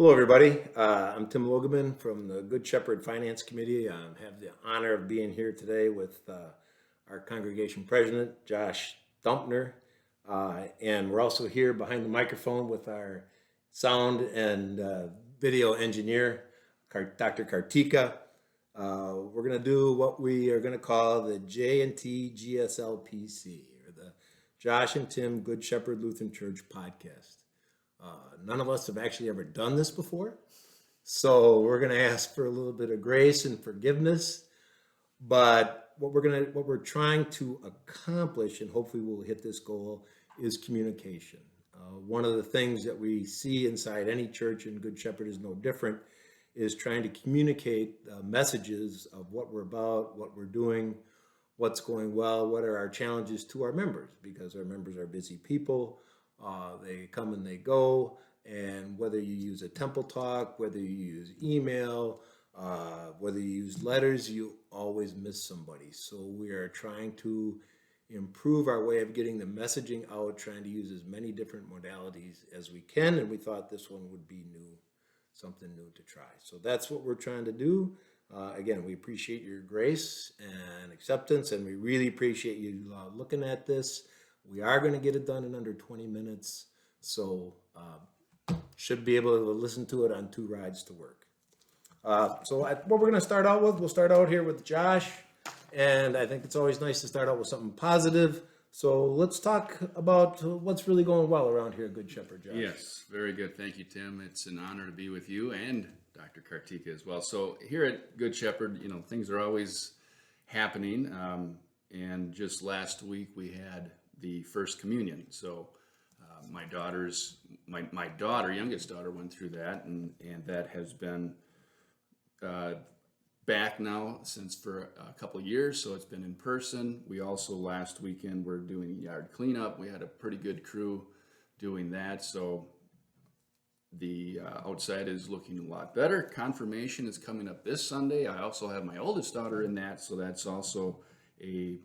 Hello, everybody. I'm Tim Logeman from the Good Shepherd Finance Committee. I have the honor of being here today with our congregation president, Josh Dumpner. And we're also here behind the microphone with our sound and video engineer, Dr. Kartika. We're going to do what we are going to call the J&T GSLPC, or the Josh and Tim Good Shepherd Lutheran Church podcast. None of us have actually ever done this before, so we're going to ask for a little bit of grace and forgiveness. But what we're trying to accomplish, and hopefully we'll hit this goal, is communication. One of the things that we see inside any church, and Good Shepherd is no different, is trying to communicate messages of what we're about, what we're doing, what's going well, what are our challenges to our members, because our members are busy people. They come and they go, and whether you use a temple talk, whether you use email, whether you use letters, you always miss somebody. So we are trying to improve our way of getting the messaging out, trying to use as many different modalities as we can, and we thought this one would be new, something new to try. So that's what we're trying to do. Again, we appreciate your grace and acceptance, and we really appreciate you looking at this. We are going to get it done in under 20 minutes, so should be able to listen to it on 2 rides to work. What we're going to start out with, we'll start out here with Josh, and I think it's always nice to start out with something positive. So let's talk about what's really going well around here at Good Shepherd, Josh. Yes, very good. Thank you, Tim. It's an honor to be with you and Dr. Kartika as well. So here at Good Shepherd, things are always happening, and just last week we had the first communion. So my youngest daughter went through that, and that has been back now since for a couple of years. So it's been in person. We also last weekend were doing yard cleanup. We had a pretty good crew doing that. So the outside is looking a lot better. Confirmation is coming up this Sunday. I also have my oldest daughter in that, so that's also a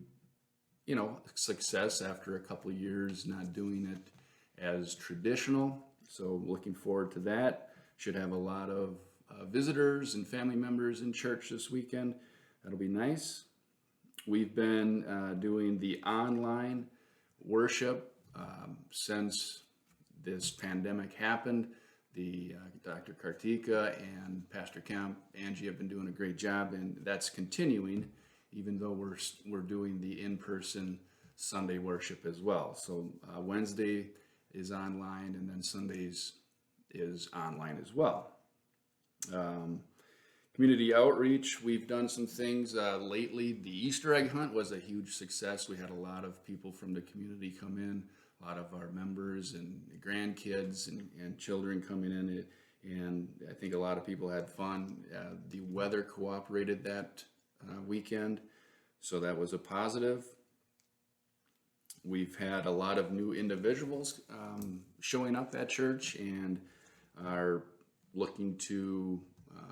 success after a couple of years not doing it as traditional. So looking forward to that. Should have a lot of visitors and family members in church this weekend. That'll be nice. We've been doing the online worship since this pandemic happened. The Dr. Kartika and Pastor Kemp, Angie have been doing a great job, and that's continuing, even though we're doing the in-person Sunday worship as well. So Wednesday is online, and then Sundays is online as well. Community outreach, we've done some things lately. The Easter egg hunt was a huge success. We had a lot of people from the community come in, a lot of our members and grandkids and children coming in, and I think a lot of people had fun. The weather cooperated that weekend, so that was a positive. We've had a lot of new individuals showing up at church and are looking to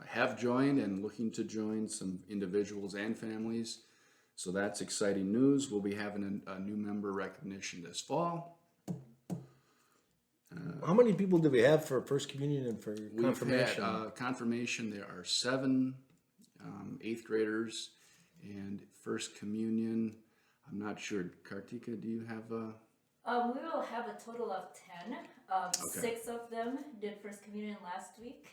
have joined and looking to join some individuals and families. So that's exciting news. We'll be having a new member recognition this fall. How many people do we have for First Communion and for confirmation? We've had confirmation. There are 7 8th graders, and First Communion, I'm not sure. Kartika, do you have a... We will have a total of 10. Okay. 6 of them did First Communion last week.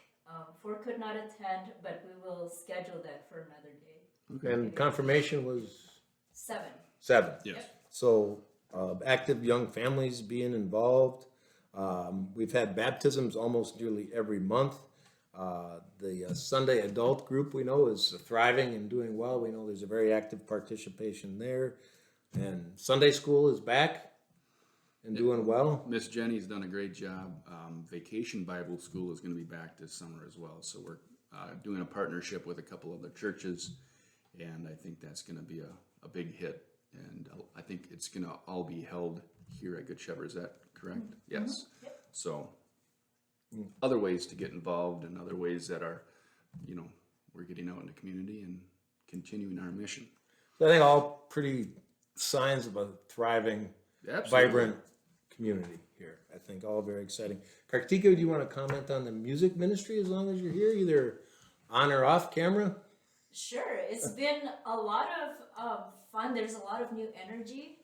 4 could not attend, but we will schedule that for another day. Okay. And confirmation was? 7. 7. Yes. Yep. So active young families being involved. We've had baptisms almost nearly every month. The Sunday adult group we know is thriving and doing well. We know there's a very active participation there. And Sunday school is back and doing well. Miss Jenny's done a great job. Vacation Bible School is going to be back this summer as well. So we're doing a partnership with a couple other churches, and I think that's going to be a big hit. And I think it's going to all be held here at Good Shepherd. Is that correct? Mm-hmm. Yes. Yep. So other ways to get involved and other ways that are, we're getting out in the community and continuing our mission. So I think all pretty signs of a thriving, vibrant community here. here. I think all very exciting. Kartika, do you want to comment on the music ministry as long as you're here, either on or off camera? Sure, it's been a lot of fun. There's a lot of new energy.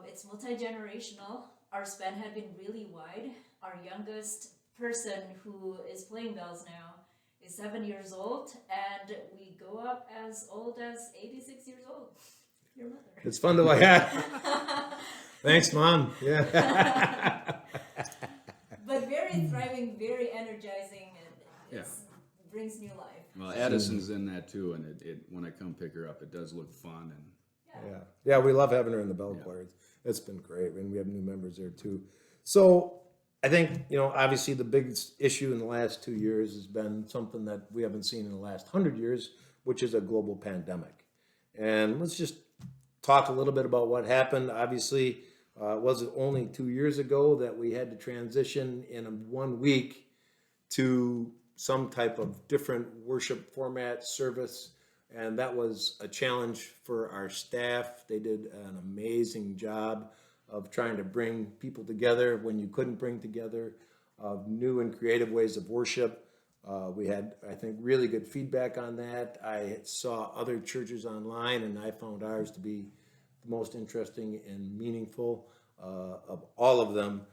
It's multi-generational. Our span had been really wide. Our youngest person who is playing bells now is 7 years old, and we go up as old as 86 years old. Your mother. It's fun to watch. Thanks, Mom. Yeah. But very thriving, very energizing, and it brings new life. Well, Addison's in that too, and it when I come pick her up, it does look fun. And Yeah, we love having her in the bell choir. It's been great, and we have new members there too. So I think, obviously the biggest issue in the last 2 years has been something that we haven't seen in the last 100 years, which is a global pandemic. And let's just talk a little bit about what happened. Obviously, was it only 2 years ago that we had to transition in 1 week to some type of different worship format service, and that was a challenge for our staff. They did an amazing job of trying to bring people together when you couldn't bring together, of new and creative ways of worship. We had, I think, really good feedback on that. I saw other churches online, and I found ours to be the most interesting and meaningful of all of them.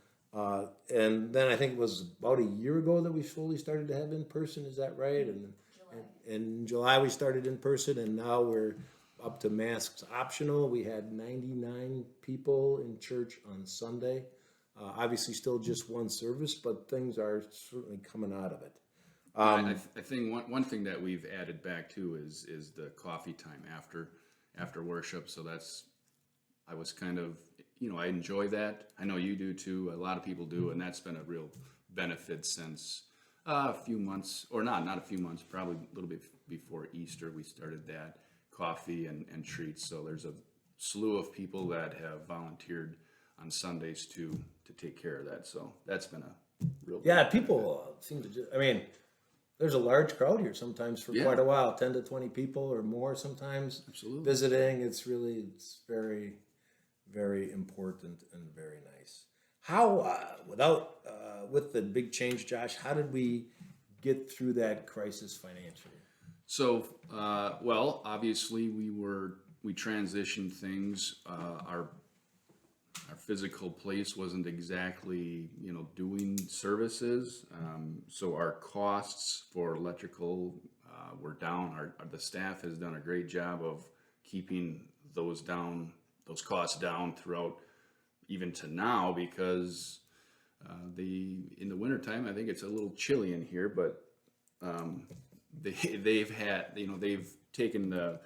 And then I think it was about a year ago that we fully started to have in person. Is that right? And in July we started in person, and now we're up to masks optional. We had 99 people in church on Sunday. Obviously, still just one service, but things are certainly coming out of it. I think one thing that we've added back too is the coffee time after worship. So I was kind of, I enjoy that. I know you do too. A lot of people do, and that's been a real benefit since a few months, or not a few months, probably a little bit before Easter. We started that coffee and treats. So there's a slew of people that have volunteered on Sundays to take care of that. So that's been a real People seem to just, there's a large crowd here sometimes for quite a while, 10 to 20 people or more sometimes. Absolutely. Visiting. It's very, very important and very nice. How, with the big change, Josh, how did we get through that crisis financially? So, obviously we transitioned things. Our physical place wasn't exactly, doing services. So our costs for electrical were down. The staff has done a great job of keeping those costs down throughout, even to now, because in the wintertime, I think it's a little chilly in here, but they've taken the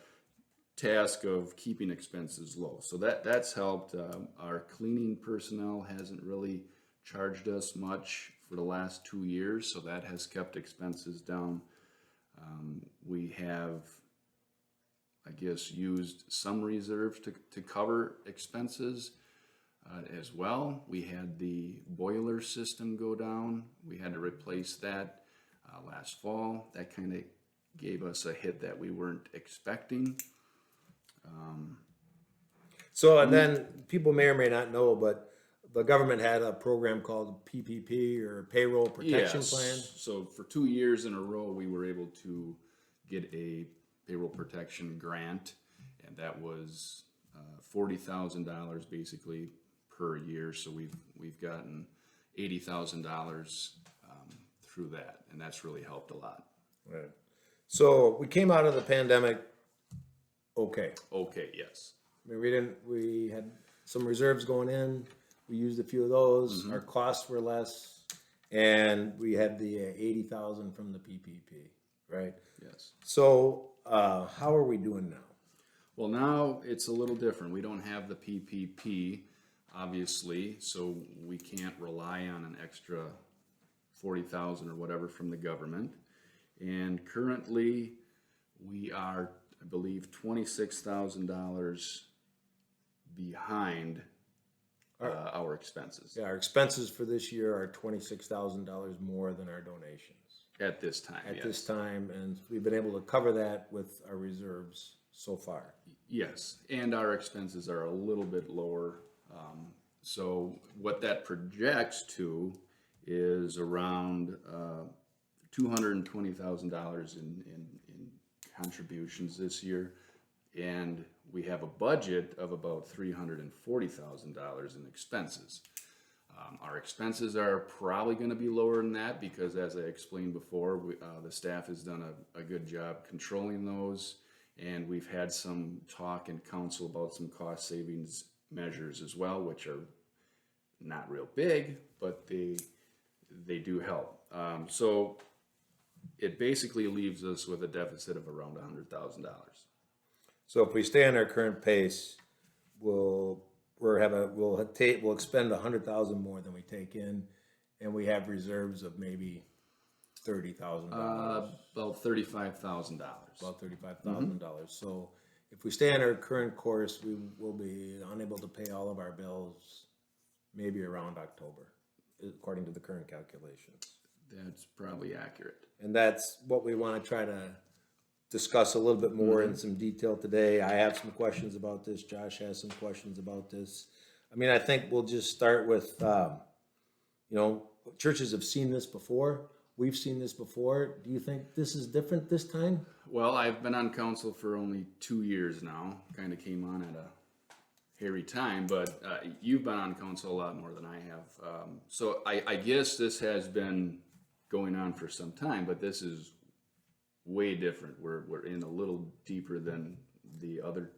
task of keeping expenses low. So that's helped. Our cleaning personnel hasn't really charged us much for the last 2 years, so that has kept expenses down. We have, I guess, used some reserves to cover expenses as well. We had the boiler system go down. We had to replace that last fall. That kind of gave us a hit that we weren't expecting. And then people may or may not know, but the government had a program called PPP, or Payroll Protection Plan. So for 2 years in a row, we were able to get a payroll protection grant, and that was $40,000 basically per year. So we've gotten $80,000 through that, and that's really helped a lot. Right. So we came out of the pandemic. Okay, yes. we had some reserves going in. We used a few of those. Mm-hmm. Our costs were less, and we had the 80,000 from the PPP, right? Yes. So how are we doing now? Well, now it's a little different. We don't have the PPP, obviously, so we can't rely on an extra 40,000 or whatever from the government. And currently, we are, I believe, $26,000 behind our expenses. Yeah, our expenses for this year are $26,000 more than our donations. At this time, At this time, and we've been able to cover that with our reserves so far. Yes, and our expenses are a little bit lower. So what that projects to is around $220,000 in contributions this year, and we have a budget of about $340,000 in expenses. Our expenses are probably going to be lower than that because, as I explained before, the staff has done a good job controlling those, and we've had some talk in council about some cost savings measures as well, which are not real big, but they do help. So it basically leaves us with a deficit of around $100,000. So if we stay on our current pace, we'll expend 100,000 more than we take in, and we have reserves of maybe $30,000. About $35,000. About $35,000. So if we stay on our current course, we will be unable to pay all of our bills maybe around October, according to the current calculations. That's probably accurate. And that's what we want to try to discuss a little bit more in some detail today. I have some questions about this. Josh has some questions about this. I mean, I think we'll just start with, churches have seen this before. We've seen this before. Do you think this is different this time? Well, I've been on council for only 2 years now. Kind of came on at a hairy time, but you've been on council a lot more than I have. So I guess this has been going on for some time, but this is way different. We're in a little deeper than the other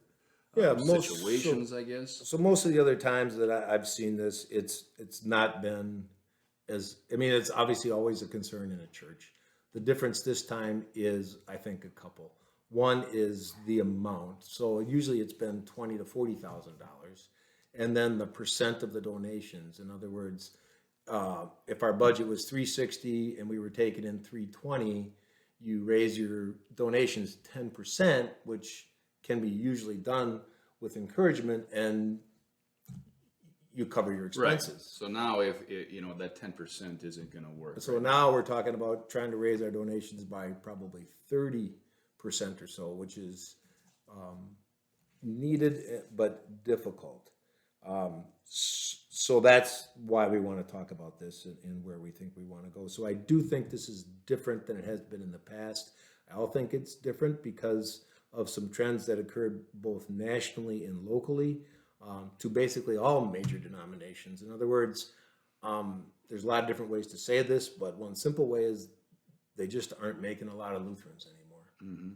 situations, I guess. So most of the other times that I've seen this, it's not been it's obviously always a concern in a church. The difference this time is, I think, a couple. One is the amount. So usually it's been $20,000 to $40,000, and then the percent of the donations. In other words, if our budget was $360 and we were taking in $320, you raise your donations 10%, which can be usually done with encouragement, and you cover your expenses. Right. So now if that 10% isn't going to work. So now we're talking about trying to raise our donations by probably 30% or so, which is needed but difficult. So that's why we want to talk about this and where we think we want to go. So I do think this is different than it has been in the past. I also think it's different because of some trends that occurred both nationally and locally to basically all major denominations. In other words, there's a lot of different ways to say this, but one simple way is they just aren't making a lot of Lutherans anymore. Mm-hmm.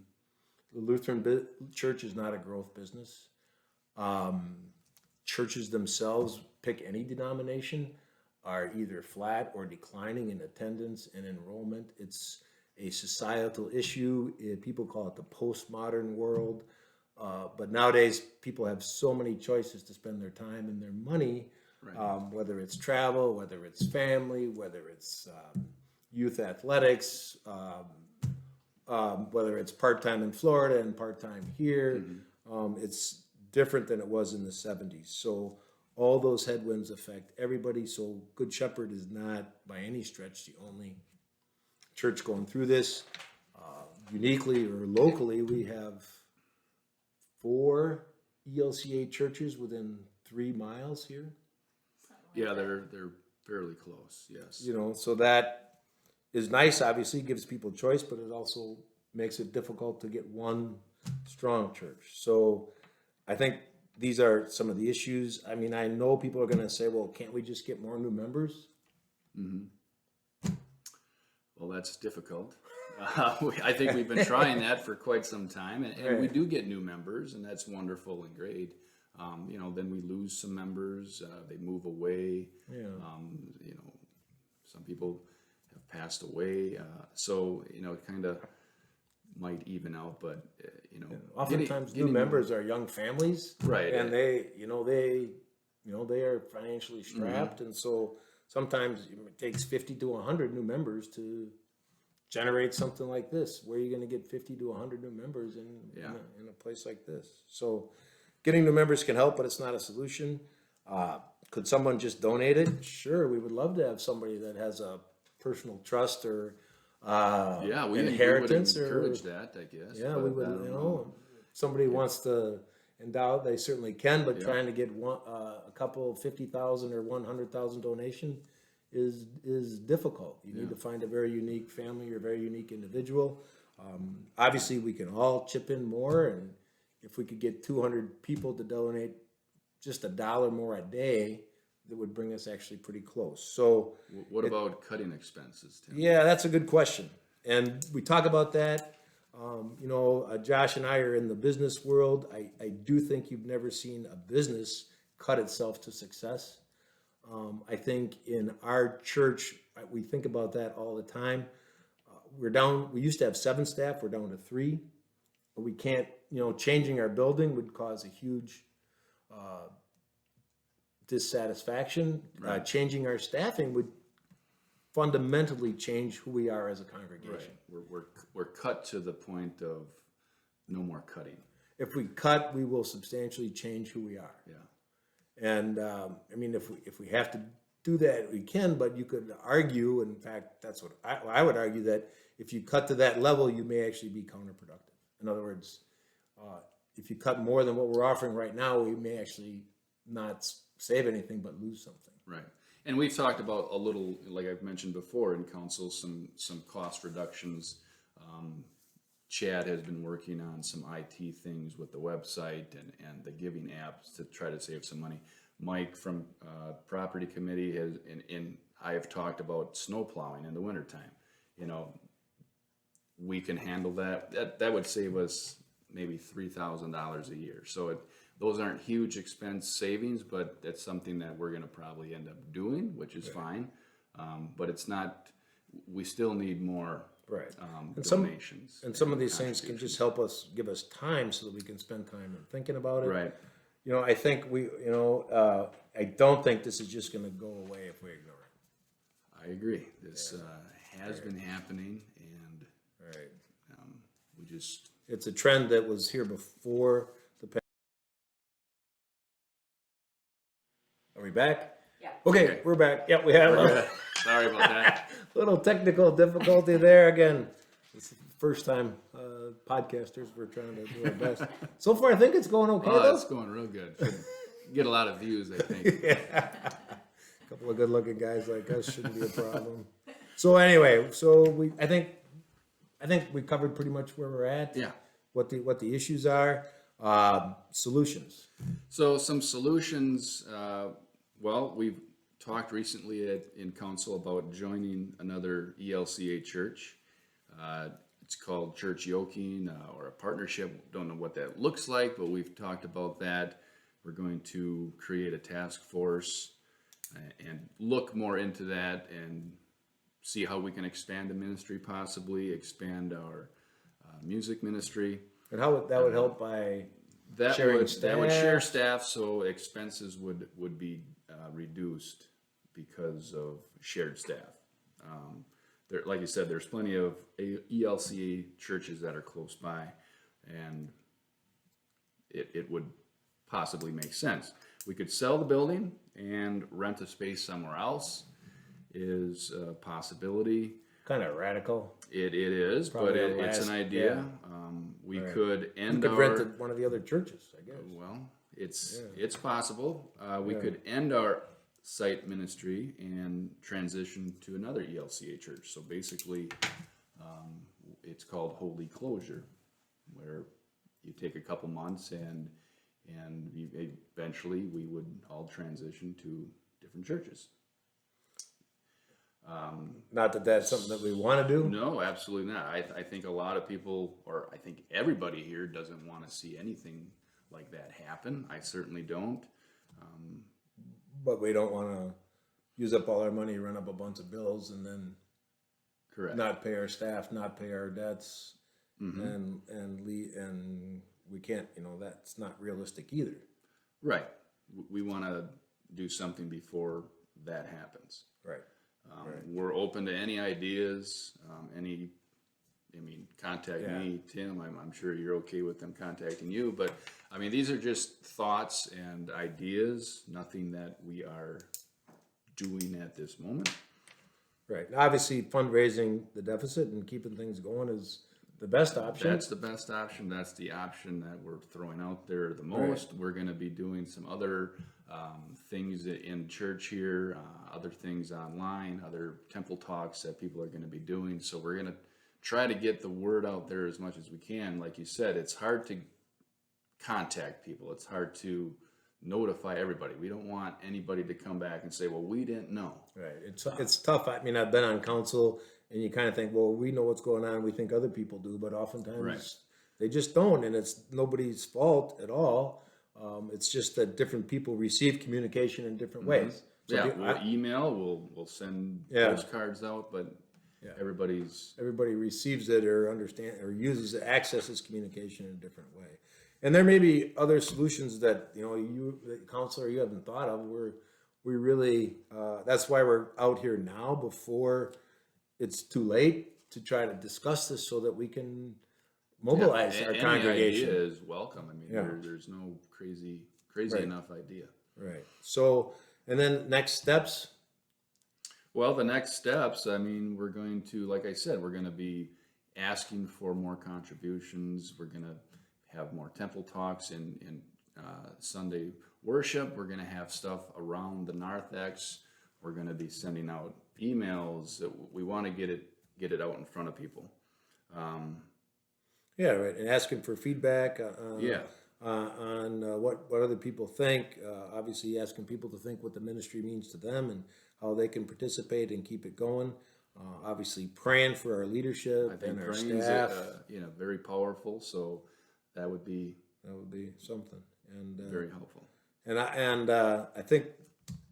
The Lutheran church is not a growth business. Churches themselves, pick any denomination, are either flat or declining in attendance and enrollment. It's a societal issue. People call it the postmodern world. But nowadays, people have so many choices to spend their time and their money, right. Whether it's travel, whether it's family, whether it's youth athletics, whether it's part-time in Florida and part-time here. Mm-hmm. It's different than it was in the 70s. So all those headwinds affect everybody. So Good Shepherd is not by any stretch the only church going through this. Uniquely or locally, we have 4 ELCA churches within 3 miles here. Yeah, they're fairly close, yes. So that is nice, obviously, gives people choice, but it also makes it difficult to get one strong church. So I think these are some of the issues. I mean, I know people are going to say, well, can't we just get more new members? Mm-hmm. Well, that's difficult. I think we've been trying that for quite some time, and right. We do get new members, and that's wonderful and great. Then we lose some members, they move away. Yeah. Some people have passed away, so it kind of might even out, but oftentimes new members are young families, right? And they are financially strapped, mm-hmm. And so sometimes it takes 50 to 100 new members to generate something like this. Where are you going to get 50 to 100 new members in a place like this? So getting new members can help, but it's not a solution. Could someone just donate it? Sure, we would love to have somebody that has a personal trust or we inheritance would encourage that, I guess. Yeah, we would. Somebody wants to endow, they certainly can, but Yeah. trying to get a couple 50,000 or 100,000 donation is difficult. You need to find a very unique family or very unique individual. Obviously, we can all chip in more, and if we could get 200 people to donate just $1 more a day, that would bring us actually pretty close. So, What about cutting expenses, Tim? yeah, that's a good question. And we talk about that. Josh and I are in the business world. I do think you've never seen a business cut itself to success. I think in our church, we think about that all the time. We used to have 7 staff, we're down to 3. But we can't, changing our building would cause a huge dissatisfaction. Right. Changing our staffing would fundamentally change who we are as a Right. congregation. We're cut to the point of no more cutting. If we cut, we will substantially change who we are. Yeah. And if we have to do that, we can. But you could argue, in fact, that's what I would argue, that if you cut to that level, you may actually be counterproductive. In other words, if you cut more than what we're offering right now, we may actually not save anything but lose something. Right. And we've talked about a little, like I've mentioned before in council, some cost reductions. Chad has been working on some IT things with the website and the giving apps to try to save some money. Mike from property committee has, and I have talked about snow plowing in the wintertime. We can handle that. That would save us maybe $3,000 a year. So those aren't huge expense savings, but that's something that we're going to probably end up doing, which is fine. But it's not. We still need more Right. donations. Some of these things can just help us, give us time so that we can spend time in thinking about it. Right. I think I don't think this is just going to go away if we ignore it. I agree. This has been happening, and Right. we just. It's a trend that was here before the pandemic. Are we back? Yeah. Okay, we're back. Yep, we have a Sorry about that. little technical difficulty there again. This is the first time podcasters, we're trying to do our best. So far, I think it's going okay, Oh, though. it's going real good. Should get a lot of views, I think. A couple of good-looking guys like us shouldn't be a problem. So anyway, I think we covered pretty much where we're at. Yeah. What the issues are, solutions. So some solutions. Well, we've talked recently in council about joining another ELCA church. It's called church yoking or a partnership. Don't know what that looks like, but we've talked about that. We're going to create a task force and look more into that and see how we can expand the ministry, possibly expand our music ministry. And how that would help by That sharing would share staff. staff, so expenses would be reduced because of shared staff. There, like you said, there's plenty of ELCA churches that are close by, and it would possibly make sense. We could sell the building and rent a space somewhere else is a possibility. Kind of radical. It is, Probably but the it's an last- idea. yeah. We Right. could You end could our. rent at one of the other churches, I guess. Well, it's possible. We could end our site ministry and transition to another ELCA church. So basically, it's called holy closure, where you take a couple months and eventually we would all transition to different churches. Not that that's something that we want to do. No, absolutely not. I think a lot of people, or I think everybody here, doesn't want to see anything like that happen. I certainly don't. But we don't want to use up all our money, run up a bunch of bills, and then Correct. not pay our staff, not pay our debts, Mm-hmm. and we can't. That's not realistic either. Right. We want to do something before that happens. Right. We're open to any ideas, contact Yeah. me, Tim. I'm sure you're okay with them contacting you, but these are just thoughts and ideas, nothing that we are doing at this moment. Right. Now, obviously, fundraising the deficit and keeping things going is the best option. That's the best option. That's the option that we're throwing out there the most. We're going to be doing some other things in church here, other things online, other temple talks that people are going to be doing. So we're going to try to get the word out there as much as we can. Like you said, it's hard to contact people. It's hard to notify everybody. We don't want anybody to come back and say, well, we didn't know. Right. It's tough. I mean, I've been on council, and you kind of think, well, we know what's going on. We think other people do, but oftentimes they just don't, and it's nobody's fault at all. It's just that different people receive communication in different ways. So We'll email, we'll send postcards out, but everybody receives it or understand or uses it, accesses communication in a different way. And there may be other solutions that you, the counselor, you haven't thought of. We really that's why we're out here now before it's too late to try to discuss this so that we can mobilize our congregation. Any idea is welcome. I mean, there's no crazy enough idea. Right. So, and then next steps. Well, the next steps, I mean, we're going to, like I said, we're going to be asking for more contributions. We're going to have more temple talks in Sunday worship. We're going to have stuff around the narthex. We're going to be sending out emails. We want to get it out in front of people. Right, and asking for feedback on what other people think. Obviously, asking people to think what the ministry means to them and how they can participate and keep it going. Obviously, praying for our leadership and our staff. Very powerful. So that would be something, and very helpful. And I think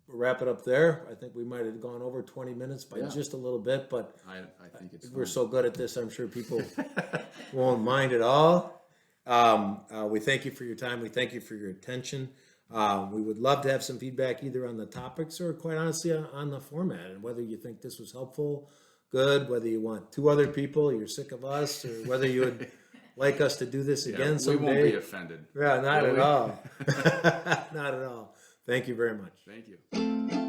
we'll wrap it up there. I think we might have gone over 20 minutes by just a little bit, but I think it's we're so good at this. I'm sure people won't mind at all. We thank you for your time. We thank you for your attention. We would love to have some feedback either on the topics or, quite honestly, on the format, and whether you think this was helpful, good, whether you want 2 other people, you're sick of us, or whether you would like us to do this again someday. We won't be offended. Yeah, not at all. Not at all. Thank you very much. Thank you.